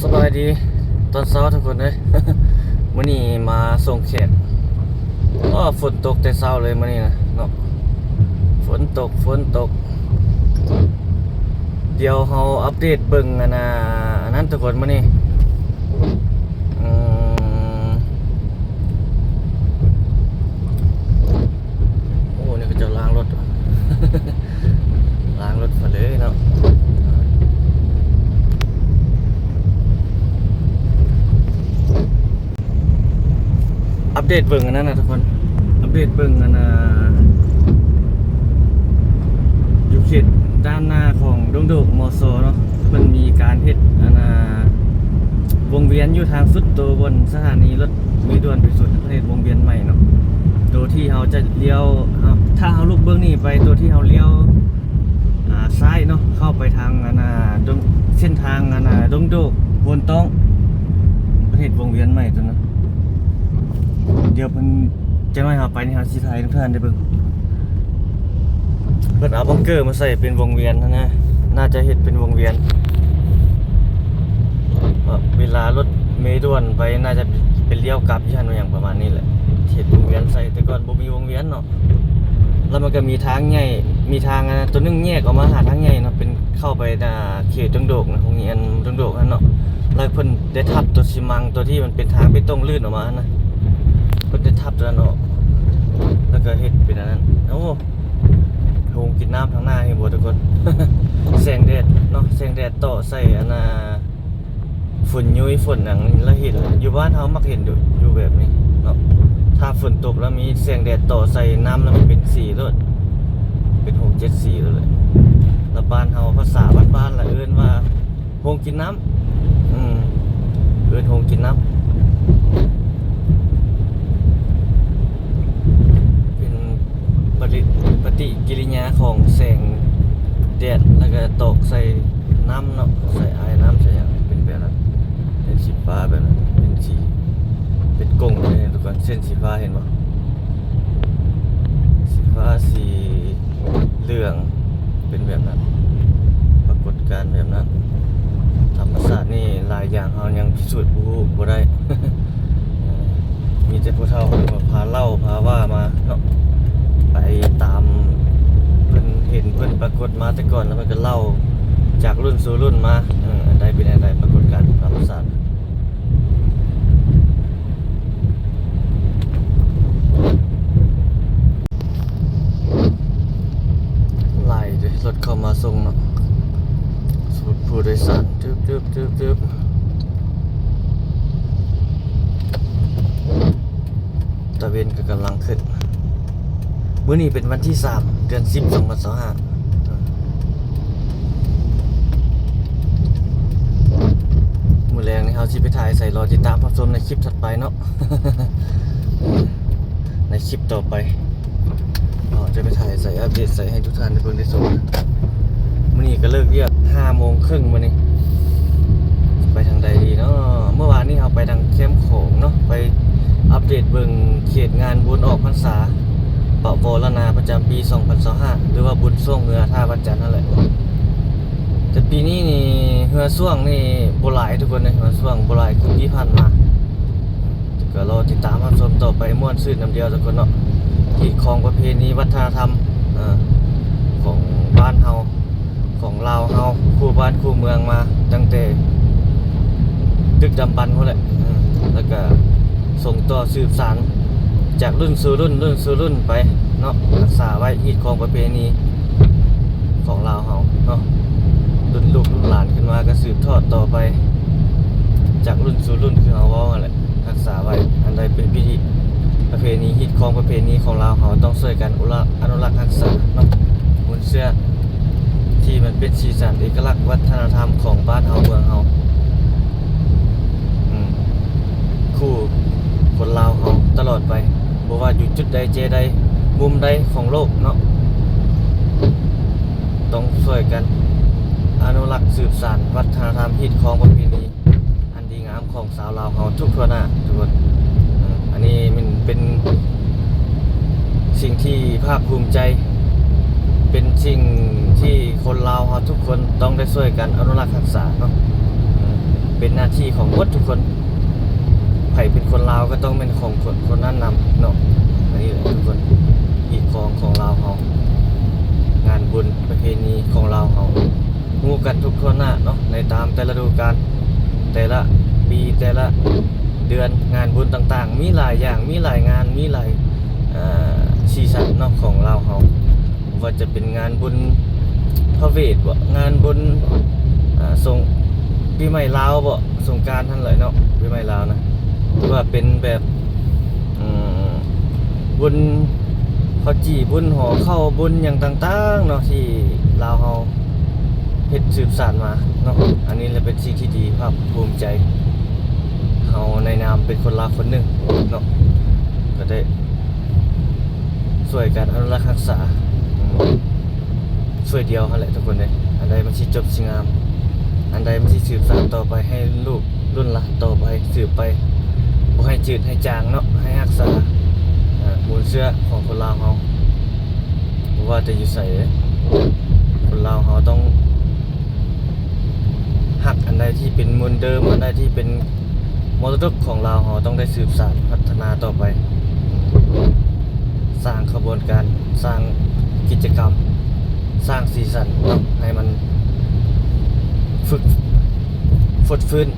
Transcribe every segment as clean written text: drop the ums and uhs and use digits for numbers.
สบายดีตอนเช้าทุกคนเลย มื้อนี้มาส่งแขกฝนตกแต่เช้าเลยมื้อนี้นะเนาะฝนตกเดี๋ยวเฮาอัปเดตเบิ่งอันนั้นทุกคนมื้อนี้อืมโอ้นี่ก็จะล้างรถ ล้างรถมาเลยเนาะอัปเดตเบิ่งอันนั้นนะทุกคนอัปเดตเบิ่งอยู่เขตด้านหน้าของดงโดกมอโซเนาะมันมีการเฮ็ดวงเวียนอยู่ทางสุดตัวบนสถานีรถมีด่วนไปสุดประเทศวงเวียนใหม่เนาะตัวที่เราจะเลี้ยวถ้าเราลุกเบื้องนี้ไปตัวที่เราเลี้ยวซ้ายเนาะเข้าไปทางเส้นทางดงโดกวนต้องประเทศวงเวียนใหม่ตัวนั้นเดี๋ยวเพิ่นจะน้อยหาไปนี่หาสิถ่ายทุกท่านได้เบิ่งเพิ่นเอาบังเกอร์มาใส่เป็นวงเวียนนะน่าจะเฮ็ดเป็นวงเวียนเวลารถเมล์ด่วนไปน่าจะเป็นเลี้ยวกลับที่หั่นอย่างประมาณนี้แหละเฮ็ดวงเวียนใส่แต่ก่อนบ่มีวงเวียนเนาะแล้วมันก็มีทางใหญ่มีทางตัวนึงแยกออกมาหาทางใหญ่เนาะเป็นเข้าไปเขตดงโดกนะโรงเรียนดงโดกนั่นเนาะแล้วเพิ่นได้ทับตัวซีมังตัวที่มันเป็นทางเบตงลื่นออกมานะเพิ่นได้ทับตัวนั้นออกแล้วก็เฮ็ดเป็นอันนั้นโอ้โรงกินน้ำทางหน้าให้บ่ทุกคน แสงแดดเนาะแสงแดดต่อใส่ฝุ่นยุ้ยฝุ่นหนังแล้วเห็นอยู่บ้านเฮามักเห็นอยู่แบบนี้เนาะถ้าฝนตกแล้วมีแสงแดดต่อใส่น้ำแล้วมันเป็นสีด้วยเป็น6 7สีเลยแล้วบ้านเฮาภาษาบ้านๆละเอิ้นว่าโรงกินน้ำเอิ้นโรงกินน้ำเป็นปฏิกิริยาของแสงแดดแล้วก็ตกใส่น้ำเนาะใส่ไอ้น้ำใส่อย่างเป็นแบบนั้นเป็นสีฟ้าแบบนั้นเป็นสีเป็นกงเลยทุกคนเส้นสีฟ้าเห็นป่ะสีฟ้าสีเหลืองเป็นแบบนั้นปรากฏการณ์แบบนั้นธรรมศาสตร์นี่หลายอย่างเรายังพิสูจน์บ่ได้ มีแต่ผู้เฒ่าพาเล่าพาว่ามาเนาะไปตามเพิ่นเห็นเพิ่นปรากฏมาแต่ก่อนแล้วมันก็เล่าจากรุ่นสู่รุ่นมาอันใดเป็นอันใดปรากฏการณ์ธรรมศาสตร์ไล่ด้วยรถเข้ามาส่งเนาะสูตรผู้โดยสารจึ๊บตะเวนก็กำลังขึ้นมื้อนี้เป็นวันที่3 เดือน 10 2025มื้อแรงนี่เฮาสิไปถ่ายใส่รอติดตามรับชมในคลิปถัดไปเนาะ ในคลิปต่อไปจะไปถ่ายใส่อัปเดตใส่ให้ทุกท่านได้เบิ่งได้ชมมื้อนี้ก็เลิกเรียก 5:30 นมื้อนี้ไปทางใดดีเนาะเมื่อวานนี้เฮาไปทางเข้มโขงเนาะไปอัปเดตเบิ่งเขตงานบุญออกพรรษาปะโวรณาประจำปี 2025หรือว่าบุญช่วงเรือท่าวัดจันทร์นั่นแหละแต่ปีนี้นี่เรือช่วงนี่บ่หลายทุกคนเลยเรือช่วงบ่หลายคือที่ผ่านมาก็รอติดตามรับชมต่อไปม่วนซื่นน้ำเดียวทุกคนเนาะที่ของประเพณีวัฒนธรรมของบ้านเฮาของลาวเฮาคู่บ้านคู่เมืองมาตั้งแต่ดึกดำบรรพ์พุ่นแหละแล้วก็ส่งต่อสืบสานจากรุ่นสู่รุ่นไปเนาะรักษาไว้อีกของประเพณีของลาวเฮาเนาะรุ่นลูกรุ่นหลานขึ้นมาก็สืบทอดต่อไปจากรุ่นสู่รุ่นคือเฮาเว้านั่นแหละรักษาไว้อันใดเป็นพิธีประเพณีฮิตของประเพณีของลาวเฮาต้องช่วยกันอนุรักษ์รักษาเนาะมุนเสื้อที่มันเป็นสีสันเอกลักษณ์วัฒนธรรมของบ้านเฮาเมืองเฮาคู่คนลาวเฮาตลอดไปบ่ว่าอยู่จุดใดเจใดมุมใดของโลกเนาะต้องช่วยกันอนุรักษ์สืบสานวัฒนธรรมฮิตของประเพณีอันดีงามของสาวลาวเฮาทุกทั่วหน้าทุกคนอันนี้มันเป็นสิ่งที่ภาคภูมิใจเป็นสิ่งที่คนลาวเฮาทุกคนต้องได้ช่วยกันอนุรักษ์รักษาเนาะ เป็นหน้าที่ของหมดทุกคนไผเป็นคนลาวก็ต้องเป็นของคนนั้นนำเนาะอันนี้แหละทุกคนอีกของลาวเฮางานบุญประเพณีของลาวเฮาฮู้กันทุกคนน่ะเนาะในตามแต่ละฤดูกาลแต่ละปีแต่ละเดือนงานบุญต่างๆมีหลายอย่างมีหลายงานมีหลายซีซั่นเนาะของลาวเฮาว่าจะเป็นงานบุญพระเวทบ่งานบุญสงปีใหม่ลาวบ่สงกรานต์นั่นแหละเนาะปีใหม่ลาวนะหรือว่าเป็นแบบบุญข้าวจี่บุญห่อข้าวบุญอย่างต่างๆเนาะที่ลาวเฮาเฮ็ดสืบสานมาเนาะอันนี้เลยเป็นสิ่งที่ดีภาคภูมิใจเฮาในนามเป็นคนลาวคนหนึงเนาะก็ได้ช่วยกันอนุรักษ์รักษาช่วยเดียวนั่นแหละทุกคนเลยอันใดมันสิจบสิงามอันใดมันสิสืบสานต่อไปให้ลูกรุ่นหลานต่อไปสืบไปบ่ให้จืดให้จางเนาะให้รักษามูลเชื้อของคนลาวเฮาบ่ว่าจะอยู่ไสคนลาวเฮาต้องหักอันใดที่เป็นมูลเดิมอันใดที่เป็นมรดกของลาวเฮาต้องได้สืบสานพัฒนาต่อไปสร้างขบวนการสร้างกิจกรรมสร้างสีสันเนาะให้มันฝึกฟื้น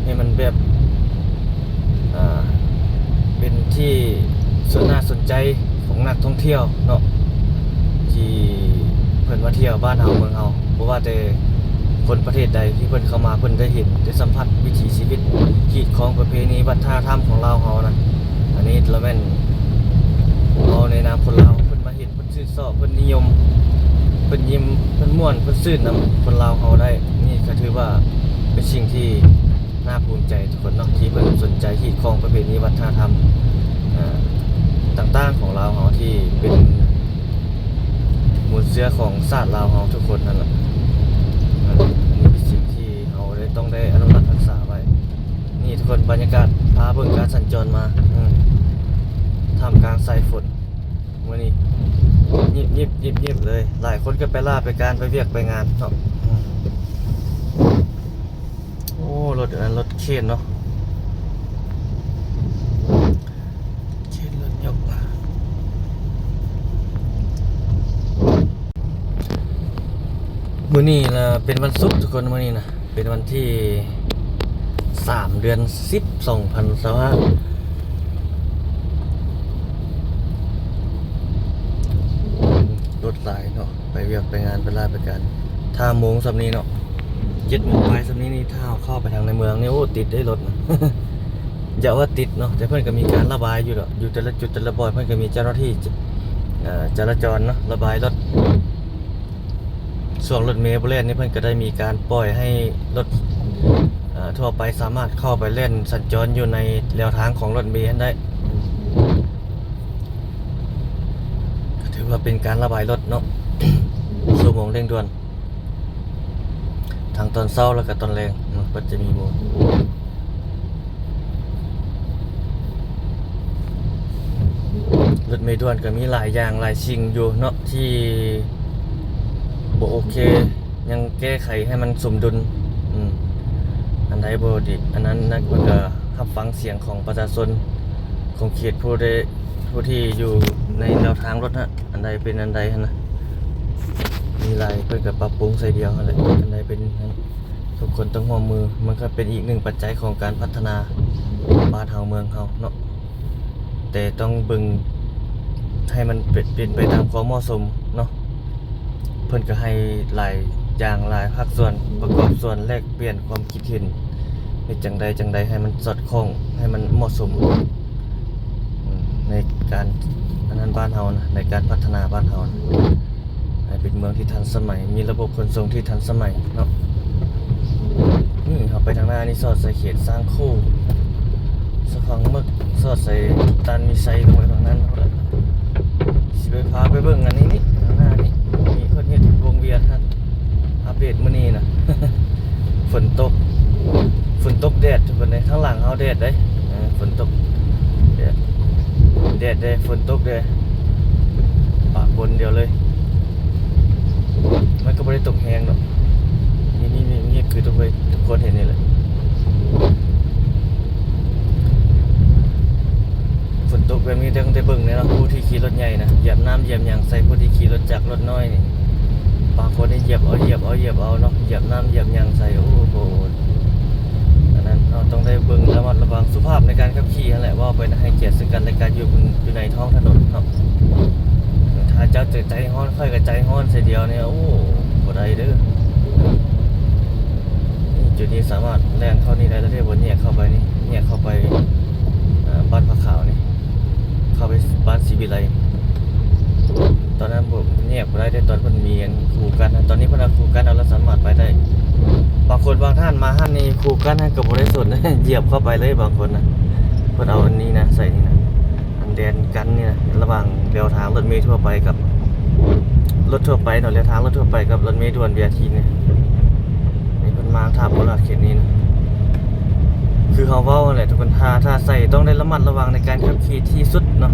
ให้มันแบบเป็นที่น่าสนใจของนักท่องเที่ยวเนาะที่เพิ่นมาเที่ยวบ้านเฮาเมืองเฮาบ่ว่าแต่คนประเทศใดที่เพิ่นเข้ามาเพิ่นได้เห็นได้สัมผัสวิถีชีวิตขีดของประเพณีวัฒนธรรมของลาวเฮานะอันนี้ละแม่นเอาในนามคนลาวเพิ่นมาเห็นเพิ่นชื่นชอบเพิ่นนิยมเพิ่นยิ้มเพิ่นม่วนเพิ่นชื่นนำคนลาวเฮาได้นี่ก็ถือว่าเป็นสิ่งที่น่าภูมิใจทุกคนเนาะที่เพิ่นสนใจขีดของประเพณีวัฒนธรรมต่างๆของลาวเฮาที่เป็นมูลเชื้อของชาติลาวเฮาทุกคนนั่นแหละนี่เป็นสิ่งที่เฮาได้ต้องได้อนุรักษ์รักษาไว้นี่ทุกคนบรรยากาศพาเบิ่งการสัญจรมาท่ามกลางสายฝนมื้อนี้ยิบเลยหลายคนก็ไปลาไปการไปเวียกไปงานเนาะโอ้รถอันรถเข็นเนาะเข็นรถยกมื้อนี้นะเป็นวันศุกร์ทุกคนมื้อนี้นะเป็นวันที่3 เดือน 10 2025รถหลายเนาะไปเวียกไปงานไปลาไปกันถ้าโมงสำนี้เนาะ7 โมงไปสำนี้นี่ถ้าเข้าไปทางในเมืองนี่โอ้ติดได้รถนะ อย่าว่าติดเนาะแต่เพื่อนก็มีการระบายอยู่ดอกอยู่แต่ละจุดแต่ละบ่อยเพื่อนก็มีเจ้าหน้าที่จราจรเนาะระบายรถส่วนรถเมล์บริเวณนี้เพื่อนก็ได้มีการปล่อยให้รถทั่วไปสามารถเข้าไปเล่นสัญจรอยู่ในแนวทางของรถเมล์ได้ถือว่าเป็นการระบายรถเนาะ ชั่วโมงเร่งด่วนทางตอนเช้าแล้วก็ตอนแรงก็จะมีโมงรถเมล์ด่วนก็มีหลายอย่างหลายสิ่งอยู่เนาะที่บ่โอเคยังแก้ไขให้มันสมดุลอันใดบ่ดีอันนั้นมันก็รับฟังเสียงของประชาชนของเขตผู้ที่อยู่ในแนวทางรถฮะอันใดเป็นอันใดนะมีหลายเพิ่นก็ปรับปรุงใส่เดียวนั่นแหละอันใดเป็นทุกคนต้องร่วมมือมันก็เป็นอีกหนึ่งปัจจัยของการพัฒนาบ้านเฮาเมืองเฮาเนาะแต่ต้องเบิ่งให้มันเป็นไปตามความเหมาะสมเนาะเพิ่นก็ให้หลายอย่างหลายภาคส่วนประกอบส่วนแลกเปลี่ยนความคิดเห็นเฮ็ดจังใดให้มันสอดคล้องให้มันเหมาะสมในการอันนั้นบ้านเฮานะในการพัฒนาบ้านเฮานะให้เป็นเมืองที่ทันสมัยมีระบบขนส่งที่ทันสมัยเนาะเฮาไปทางหน้านี่สอดใส่เขตสร้างคู่สะพังมึกสอดใส่ตันมีไซลงไปตรงนั้นเฮาละสิไปพาไปเบิ่งอันนี้นี่ทางหน้านี่มีเพิ่นเฮ็ดวงเวียนฮะอัปเดตมื้อนี้นะ ฝนตกแดดทุกคนเลยข้างหลังเฮาแดดเด้ฝนตกแดดเด้ฝนตกเด้ปะปนเดียวเลยมันก็บ่ได้ตกแฮงดอกนี่ คือทุกคนเห็นนี่แหละฝนตกแบบนี้ต้องได้เบิ่งเนี่ยเนาะผู้ที่ขี่รถใหญ่นะเหยียบน้ำเหยียบหยังใส่ผู้ที่ขี่รถจักรรถน้อยนี่บางคนนี่เหยียบเอาเนาะเหยียบน้ำเหยียบหยังใส่โอ้โหอันนั้นเราต้องได้เบิ่งระมัดระวังสุภาพในการขับขี่นั่นแหละว่าไปนะให้เกียรติซึ่งกันและกันอยู่ในท้องถนนครับถ้าเจ้าใจฮ้อนค่อยกับใจฮ้อนเสียเดียวเนี่ยโอ้บ่ได้เด้อจุดนี้สามารถแล่นเข้านี่ได้แล้วเรียกว่าเนี่ยเข้าไปนี่เนี่ยเข้าไปบ้านพระขาวนี่เข้าไปบ้านศรีวิไลตอนนั้นผมเนี่ยบ่ได้ตอนเพิ่นมีกันคู่กันตอนนี้เพิ่นเอาคู่กันเอาแล้วสามารถไปได้บางคนบางท่านมาท่านนี่คู่กันให้กับบ่ได้สน เหยียบเข้าไปเลยบางคนนะเพิ่นเอาอันนี้นะใส่นี่นะอันแดนกันนี่นะระหว่างเลี้ยวทางรถเมล์ทั่วไปกับรถทั่วไปเนาะเลี้ยวทางรถทั่วไปกับรถเมล์ด่วน BRT เนี่ยนี่เพิ่นมาท่าโบราณเขตนี้นะคือเขาเว้าแหละทุกคนถ้าใส่ต้องได้ระมัดระวังในการขับขี่ที่สุดเนาะ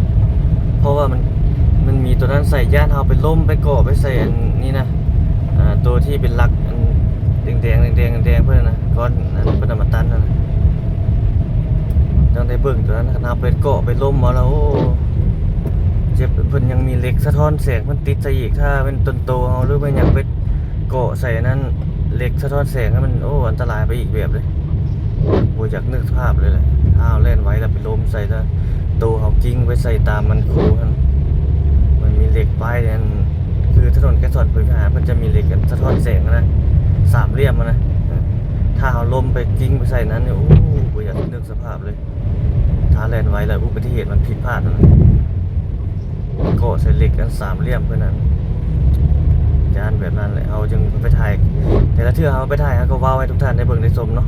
เพราะว่ามันมีตัวนั้นใส่ย่านเฮาไปล้มไปเกาะไปใส่อันนี้นะตัวที่เป็นหลักอันแดงเพิ่นนะก้อนอันเพิ่นเอามาตันนั่นนะต้องได้เบิ่งตัวนั้นเฮาไปเกาะไปล้มเอาแล้วโอ้เจ็บเพิ่นยังมีเหล็กสะท้อนแสงเพิ่นติดใส่อีกถ้าเป็นต้นโตเฮาหรือว่าหยังไปเกาะใส่นั้นเหล็กสะท้อนแสงมันโอ้อันตรายไปอีกแบบเลยโอ้อยากนึกภาพเลยแหละถ้าเล่นไว้แล้วไปล้มใส่ถ้าโตเฮากิ้งไปใส่ตามมันคูนั่นมันมีเหล็กป้ายนั่นคือถนนแกสอนพื้นหามันจะมีเหล็กสะท้อนแสงนะสามเหลี่ยมนะถ้าเฮาล้มไปกิ้งไปใส่นั้นเนี่ยโอ้บ่อยากนึกสภาพเลยถ้าเล่นไว้แล้วอุบัติเหตุมันผิดพลาดนั่นเกาะใส่เหล็กกันสามเหลี่ยมเพื่อนั้นจานแบบนั้นแหละเฮาจึงไปถ่ายแต่ละเทื่อเฮาไปถ่ายเฮาก็ว้าวให้ทุกท่านได้เบิ่งได้ชมเนาะ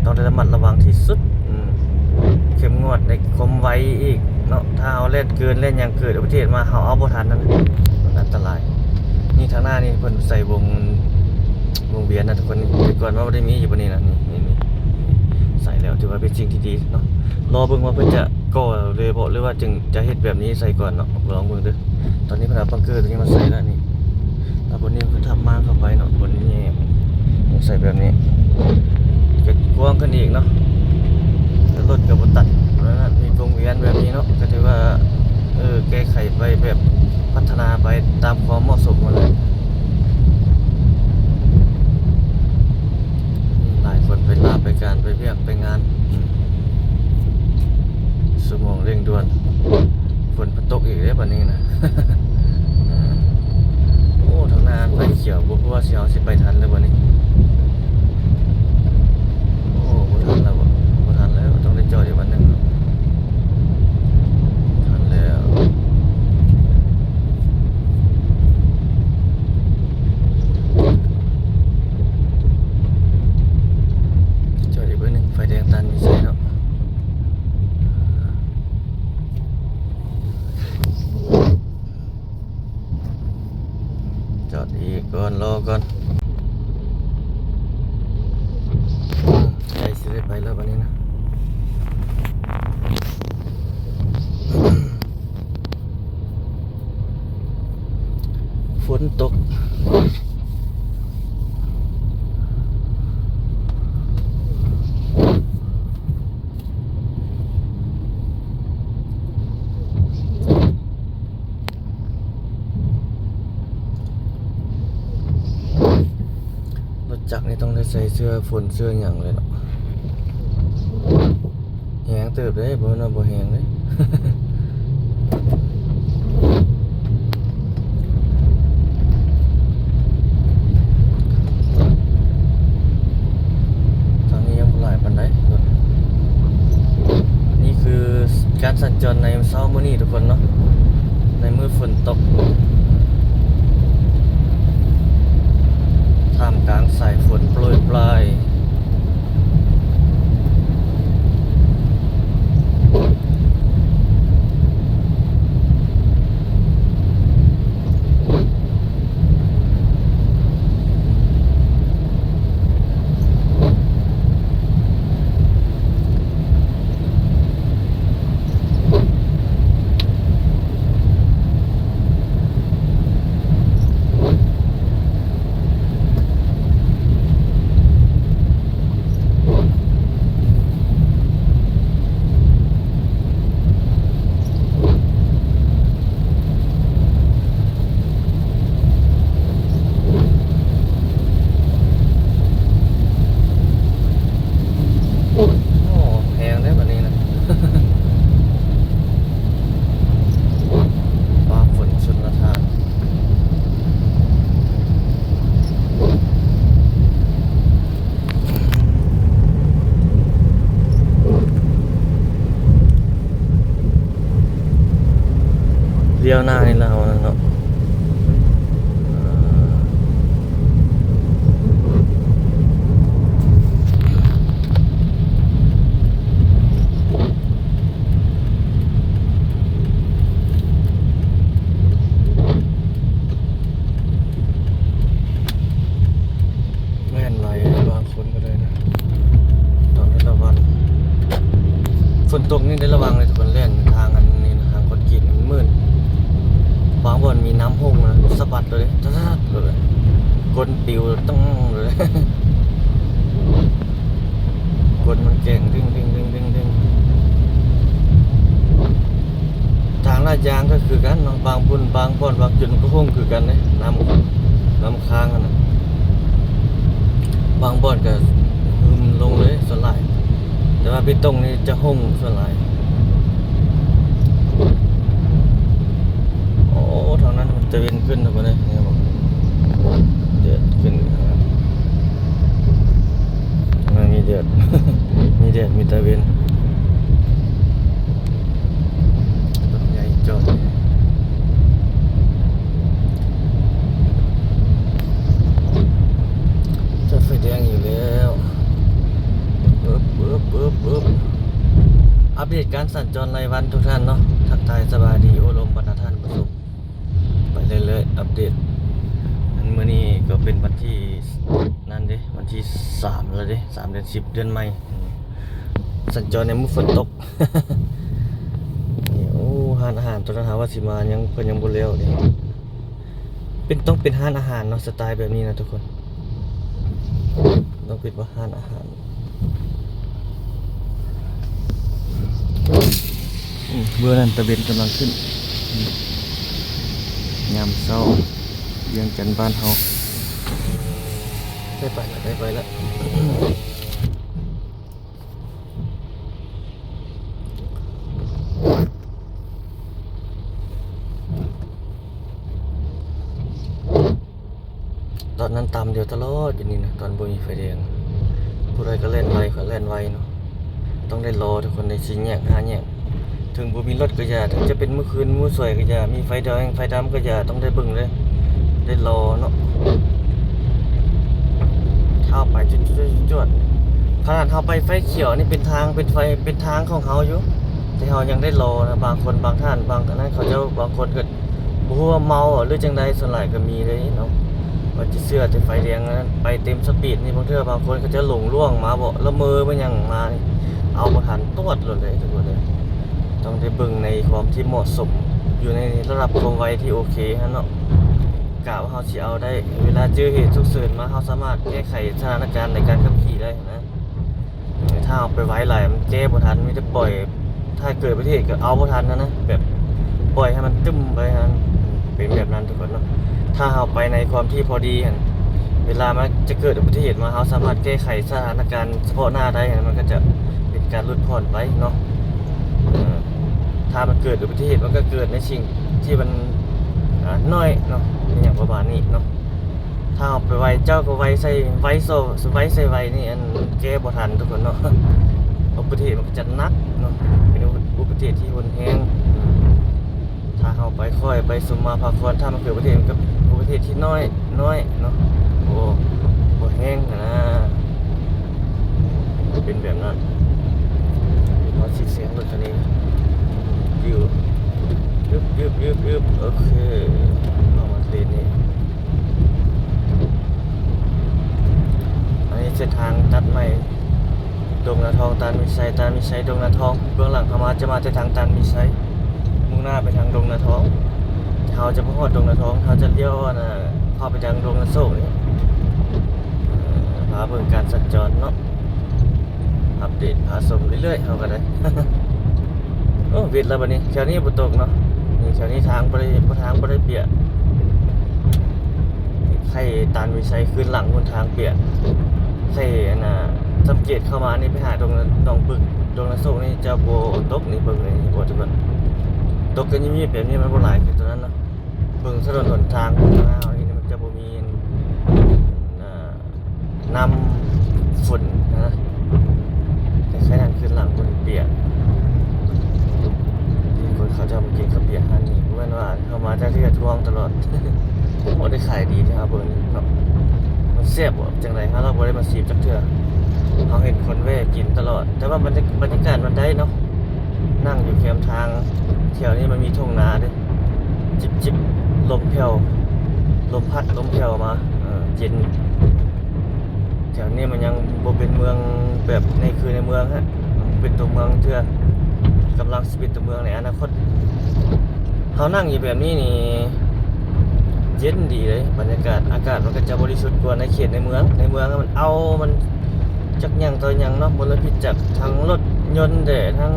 ต้องได้ระมัดระวังที่สุดเข้มงวดในความไวอีกเนาะถ้าเอาเล่นเกินเล่นอย่างเกิดอุบัติเหตุมาเอาบ่ทันนั่นมันอันตรายนี่ทางหน้านี่เพิ่นใส่วงเวียนนะทุกคนนี่แต่ก่อนว่าบ่ได้มีอยู่บนนี้นะนี่ใส่แล้วถือว่าเป็นสิ่งที่ดีเนาะรอเบิ่งว่าเพิ่นจะก่อเลยบ่หรือว่าจึงจะเฮ็ดแบบนี้ใส่ก่อนเนาะลองเบิ่งเด้อตอนนี้เพิ่นเอาบังเกอร์ตัวนี้มาใส่แล้วนี่แล้วบนนี้เพิ่นทำมางเข้าไปเนาะบนนี้ใส่แบบนี้ก็กว้างขึ้นอีกเนาะรถกับบตัดนั้นมีวงเวียนแบบนี้เนาะก็ถือว่าแก้ไขไปแบบพัฒนาไปตามความเหมาะสมหมดเลยหลายคนไปลาไปการไปเวียกไปงานสมองเร่งด่วนฝนตกอีกแล้ววันนี้นะ โอ้ทางนานไฟเขียวบ่รู้ว่าสิไปทันหรือบ่นี้โอ้บ่ทันแล้วบ่ทันแล้วต้องได้จอดอีกวันนึงทันแล้วจอดอีกวันนึงไฟแดงตันมีใส่เนาะจอดอีกก่อนรอก่อนใกล้สิได้ไปแล้ววันนี้นะฝนตกจักนี่ต้องได้ใส่เสื้อฝนเสื้อหยังเลยเนาะแหงเติบได้บ่เนาะบ่แหงเลย ทางนี้ยังบ่หลายปานใดรถนี่คือการสัญจรในเช้ามื้อนี้ทุกคนเนาะในมื้อฝนตกท่ามกลางสายฝนโปรยปลาย ที่ยวหน้านี่แล้วเนาะแม่นไหลบางคนก็เลยนะต้องได้ระวังฝนตกนี่ได้ระวังเลยทุกคนเล่นทางอันนี้นะทางคอนกรีตมันมืดบางบ่อนมีน้ำพุ่งนะสะบัดเลยทัดเลยก้นปิวต้องเลยก้นมันแก่งดึงทางลาดยางก็คือกันเนาะบางพุ่นบางบ่อนบางจุดมันก็พุ่งคือกันเลยน้ำค้างกันนะบางบ่อนก็หึมลงเลยส่วนหลายแต่ว่าพี่ตรงนี้จะห้องส่วนหลายโอ้ทางนั้นมันจะเวียนขึ้นทุกคนเลยเนี่ยบอกเดือดขึ้นนะครับทางนั้นมีเดือด มีเดือดมีตะเวียนรถใหญ่จอดจะไฟแดงอยู่แล้วปึ๊บอัปเดตการสัญจรรายวันทุกท่านเนาะทักทายสบายดีโอลมบรรดาท่านผู้ชมไปเรื่อยๆอัปเดตอันมื้อนี้ก็เป็นวันที่นั่นเด้วันที่3แล้วเด้3 เดือน 10 เดือนใหม่สัญจรในมื้อฝนตก นี่โอ้ร้านอาหารตัวนั้นหาว่าสิมายังเพิ่นยังบ่แล้วนี่ต้องเป็นร้านอาหารเนาะสไตล์แบบนี้นะทุกคนต้องปิดว่าร้านอาหารเมื่อนั้นตะเวนกำลังขึ้นยามเช้าเวียงจันทน์บ้านเฮาได้ไปแล้วตอนนั้นตามเดียวตลอดอย่างนี้นะตอนบ่มีไฟแดงผู้ใดก็เล่นไวก็เล่นไวเนาะต้องได้รอทุกคนในสี่แยก5 แยกถึงบ่มีรถก็อย่าถึงจะเป็นมื้อคืนมื้อสวยก็อย่ามีไฟแดงไฟดำก็อย่าต้องได้เบิ่งเลยได้รอเนาะเท้าไปจวดขนาดเฮาไปไฟเขียวนี่เป็นทางเป็นไฟเป็นทางของเฮาอยู่แต่เฮายังได้รอนะบางคนบางท่านบางนั้นเขาเจ้าบางคนก็บ่ฮู้ว่าเมาหรือจังใดส่วนหลายก็มีเลยเนาะว่าสิเชื่อแต่ไฟแดงนั้นไปเต็มสปีดนี่บางเทื่อบางคนเขาจะหลงล่วงมาบ่ละเมอบ่หยังมานี่เอาบ่ทันตวดเลยทุกคนเลยต้องได้เบิ่งในความที่เหมาะสมอยู่ในระดับความไวที่โอเคฮะเนาะกะว่าเฮาสิเอาได้เวลาเจอเหตุฉุกเฉินมาเฮาสามารถแก้ไขสถานการณ์ในการขับขี่ได้นะถ้าเอาไปไว้หลายมันแก้บ่ทันมีแต่ปล่อยถ้าเกิดอุบัติเหตุก็เอาบ่ทันนะแบบปล่อยให้มันตึ้มไปฮะเป็นแบบนั้นทุกคนเนาะถ้าเอาไปในความที่พอดีหั่นเวลามันจะเกิดอุบัติเหตุมาเฮาสามารถแก้ไขสถานการณ์เฉพาะหน้าได้มันก็จะเป็นการลดผ่อนไปเนาะถ้ามันเกิดอุบัติเหตุมันก็เกิดในสิ่งที่มันน้อยเนาะอย่างประมาณนี้เนาะถ้าเอาไปไว้เจ้าก็ไว้ใส่ไว้ใส่ไว้นี่อันแก้บ่ทันทุกคนเนาะอุบัติเหตุมันก็จะหนักเนาะเป็นอุบัติเหตุที่รุนแรงถ้าเอาไปค่อยไปสมมาพากรถ้ามันเกิดอุบัติเหตุมันก็อุบัติเหตุที่น้อยเนาะโอ้แห้งนะเป็นแบบนั้นพอเสียงรถคันนี้ยึบโอเคเอามาเลนนี่อันนี้เส้นทางตัดใหม่ดงนาทองตาลมิชัยดงนาทองเบื้องหลังเข้ามาจะมาจากทางตาลมิชัยมุ่งหน้าไปทางดงนาทองเขาจะพอดดงนาทองเขาจะเลี้ยวนะเข้าไปทางดงนาโซ่นี่พาเบิ่งการสัญจรเนาะอัปเดตพาชมเรื่อยๆเขาก็ได้ โอ้วิดแล้วบัดนี้แถวนี้บ่ตกเนาะนี่แถวนี้ทางบ่ได้เปียกใครตานวิชัยขึ้นหลังบนทางเปียกใครอันน่ะสังเกตเข้ามานี่ไปหาตรงดงปึกดงนาโซกนี่จะบ่ตกนี่เบิ่งนี่บ่ทุกคนตกกันมีแบบนี้มันบ่หลายคือตอนนั้นเนาะเบิ่งถนนหนทางของเรานี่มันจะบ่มีน้ำฝนนะแต่แค่นั้นขึ้นหลังบนเปียกคนเขาจะมากินข้าวเปียกฮันนี่เพราะว่า บิ่งเนาะมันแซ่บบ่จังได๋เราบ่ได้มาซีบจักเทื่อเราเห็นคนแวะกินตลอดแต่ว่าบรรยากาศมันได้เนาะนั่งอยู่แคมทางแถวนี้มันมีทุ่งนาเด้จิบลมแผ่วลมพัดลมแผ่วมาเย็นแถวนี้มันยังบ่เป็นเมืองแบบในคือในเมืองฮะเป็นตัวเมืองเทื่อกำลังสิเป็นตัวเมืองในอนาคตเฮานั่งอยู่แบบนี้นี่เย็นดีเลยบรรยากาศอากาศมันก็จะบริสุทธิ์กว่าในเขตในเมืองมันเอามันจักหยังต่อหยังเนาะมลพิษจากทั้งรถยนต์แต่ทั้ง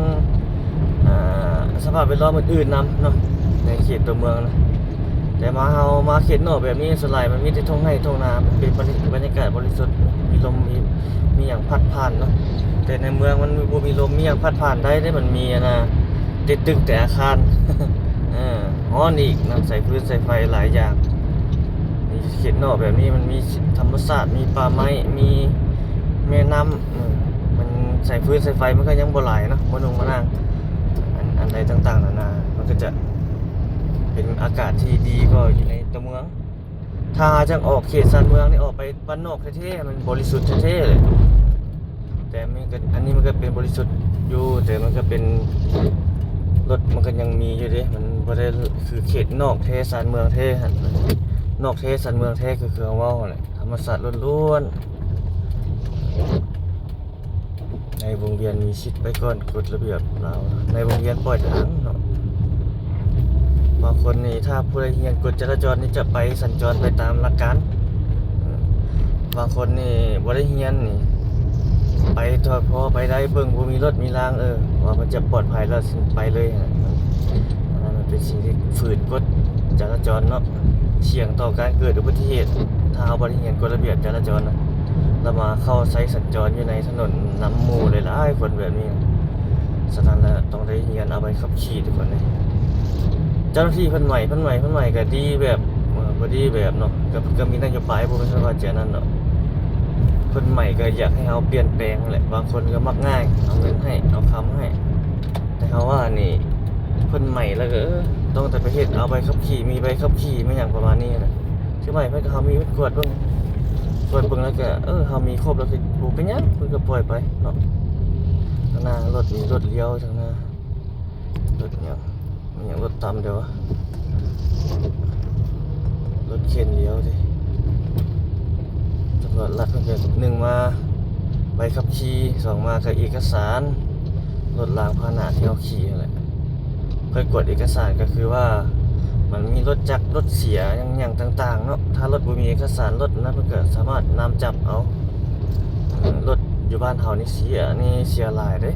สภาพแวดล้อมอื่นๆนำเนาะในเขตตัวเมืองนะแต่มาเฮามาเขตนอกแบบนี้ส่วนใหญ่มันมีแต่ทุ่งไร่ทุ่งนาเป็นบรรยากาศบริสุทธิ์มีลมมีหยังพัดผ่านเนาะแต่ในเมืองมันบ่มีลมมีหยังพัดผ่านได้มันมีนะติดตึกแต่อาคาร ฮ้อนอีกนำใส่พื้นใส่ไฟหลายอย่างนี่เขตนอกแบบนี้มันมีธรรมชาติมีป่าไม้มีแม่น้ำมันใส่พื้นใส่ไฟมันก็ยังบ่หลายเนาะบ่นุ่งมานั่งอันใดต่างๆนานามันก็จะเป็นอากาศที่ดีก็อยู่ในตัวเมืองถ้าจังออกเขตชานเมืองนี่ออกไปบ้านนอกแท้ๆมันบริสุทธิ์แท้ๆเลยแต่อันนี้มันก็เป็นบริสุทธิ์อยู่แต่มันก็เป็นรถมันก็ยังมีอยู่ดิมันบ่ได้คือเขตนอกแท้ชานเมืองแท้หั่นนอกแท้ชานเมืองแท้คือเว้าแหละธรรมชาติล้วนๆในวงเวียนมีชิดไปก่อนกฎระเบียบเราในวงเวียนปล่อยทางเนาะบางคนนี่ถ้าผู้ใดเรียนกฎจราจรนี่จะไปสัญจรไปตามหลักการบางคนนี่บ่ได้เรียนนี่ไปพอไปได้เบิ่งบ่มีรถมีรางว่ามันจะปลอดภัยแล้วไปเลยมันเป็นสิ่งที่ฝืนกฎจราจรเนาะเสี่ยงต่อการเกิดอุบัติเหตุถ้าเอาบ่ได้เรียนกฎระเบียบจราจรนะแล้วมาเข้าใช้สัญจรอยู่ในถนนนำหมู่หลายๆคนแบบนี้ฉะนั้นแล้วต้องได้เรียนเอาไปขับขี่ทุกคนเลยเจ้าหน้าที่เพิ่นใหม่ก็ดีแบบบ่ดีแบบเนาะก็มีนโยบายบ่เป็นว่าจะนั่นเนาะเพิ่นใหม่ก็อยากให้เฮาเปลี่ยนแปลงแหละบางคนก็มักง่ายเอาเงินให้เอาคำให้แต่เฮาว่านี่เพิ่นใหม่แล้วก็ต้องแต่ไปเฮ็ดเอาใบขับขี่มีใบขับขี่มาหยังประมาณนี้นะคือใหม่เพิ่นก็เฮามีกวดเบิ่งแล้วก็เฮามีครบแล้วคือบ่เป็นหยังเพิ่นก็ปล่อยไปเนาะข้างหน้ารถมีรถเลี้ยวทางหน้ารถหยังรถตามเดี๋ยวรถเข็นเลี้ยวดิตำรวจรัดเพิ่นก็1มาใบขับขี่2มาก็เอกสารรถรางพาหนะที่เฮาขี่นั่นแหละเพิ่นกดเอกสารก็คือว่ามันมีรถจักรรถเสียอย่างต่างๆเนาะถ้ารถบ่มีเอกสารรถนะเพิ่นก็สามารถนำจับเอารถอยู่บ้านเฮานี่เสียหลายเด้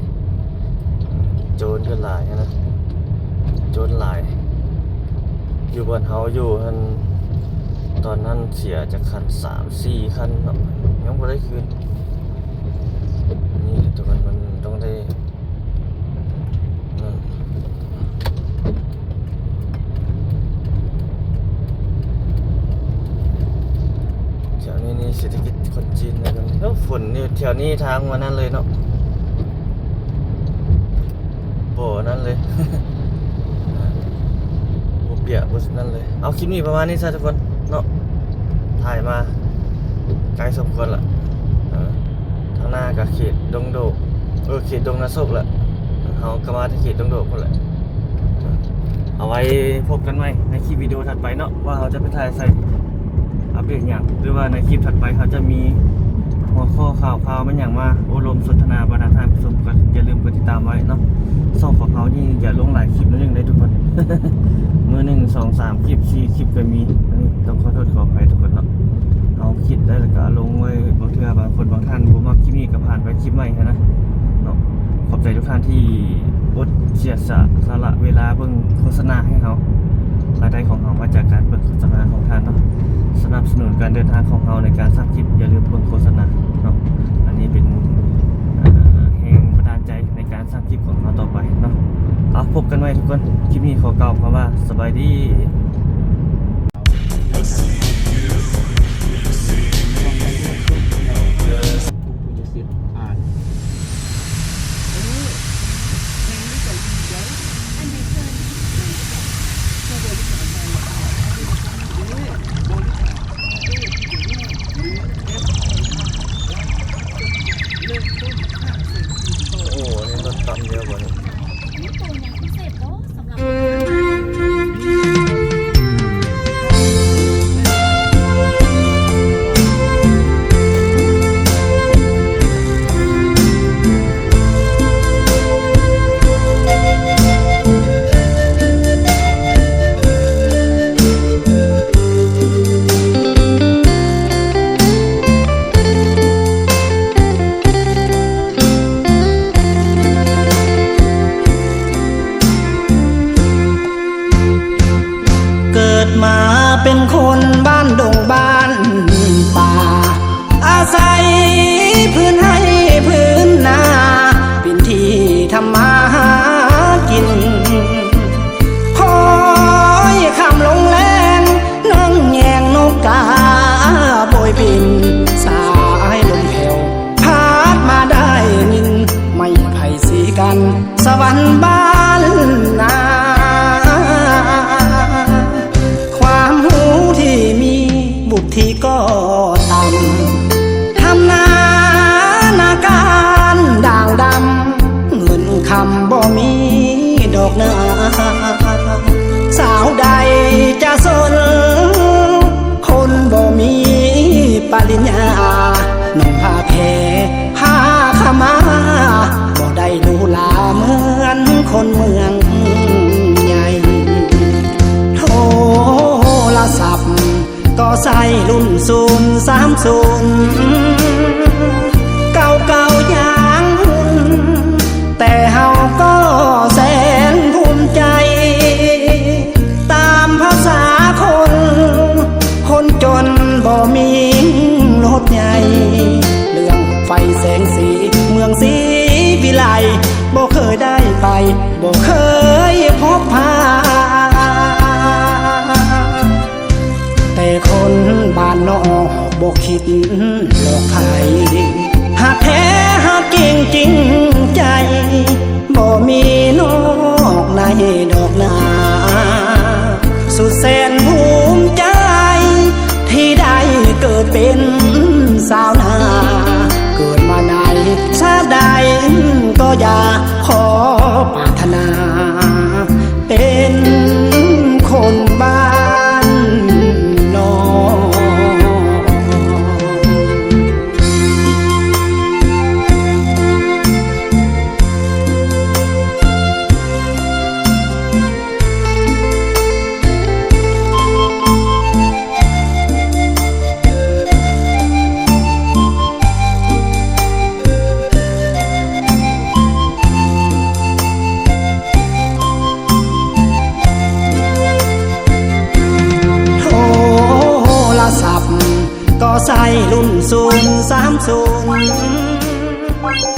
โจรก็หลายนะโจรหลายอยู่บ้านเฮาอยู่หั่นตอนนั้นเสียจากคัน 3-4 คันเนาะยังบ่ได้คืนนี่ตัวมันต้องได้แถวนี้นี่เศรษฐกิจคนจีนนะกันแล้วฝนนี่แถวนี้ทางวันนั้นเลยเนาะบ่นั่นเลย บ่เปียกบ่นั่นเลยเอาคลิปนี้ประมาณนี้ซะทุกคนเนาะถ่ายมาไกลสมควรละทางหน้ากับเขตดงโดเขตดงนาโศกละเขาก็มาที่เขตดงโดกคนแหละเอาไว้พบกันใหม่ในคลิปวิดีโอถัดไปเนาะว่าเขาจะไปถ่ายใส่อัปเดตอย่างหรือว่าในคลิปถัดไปเขาจะมีหัวข้อข่าวมันอย่างมาโอลมสนทนาบรรดาท่านผู้ชมกันอย่าลืมกดติดตามไว้เนาะช่องของเขานี่อย่าลงหลายคลิปนั่นเองเลยทุกคน มือ1 2 3คลิป4คลิปก็มีอันนี้ต้องขอโทษขออภัยทุกคนเนาะเอาคิดได้แล้วก็ลงไว้บางเทื่อบางคนบางท่านบ่มักคลิปนี้ก็ผ่านไปคลิปใหม่นะเนาะขอบใจทุกท่านที่อดเสียสละเวลาเบิ่งโฆษณาให้เขารายได้ของเขามาจากการเบิ่งโฆษณาของท่านเนาะสนับสนุนการเดินทางของเราในการสร้างคลิปอย่าลืมเบิ่งโฆษณาเนาะอันนี้เป็นแรงบันดาลใจในการสร้างคลิปของเราต่อไปเนาะเอาพบกันใหม่ทุกคนคลิปนี้ขอกล่าวคำว่าสบายดี ทุกทีก็ต่ำทำนาการด่างดำเงินคำบ่มีดอกนาสาวใดจะสนคนบ่มีปริญญาน้องพาแพ้พาขมาบ่ได้ดูลาเหมือนคนเมืองใหญ่โทรศัพท์ก็ใส่รุ่น030เก่าอย่างหุ่นแต่เฮาก็แสนภูมิใจตามภาษาคนจนบ่มีรถใหญ่เรื่องไฟแสงสีเมืองศรีวิไลบ่เคยได้ไปบ่เคยพบพาแต่คนบ้านนอกบ่คิดหลอกใครหากแท้หากจริงจริงใจบ่มีนอกในดอกนาสุดแสนภูมิใจที่ได้เกิดเป็นสาวนาเกิดมาในชาติใดก็อย่าขอปรารถนาเป็นคนบ้านนอกก็ใส่รุ่น030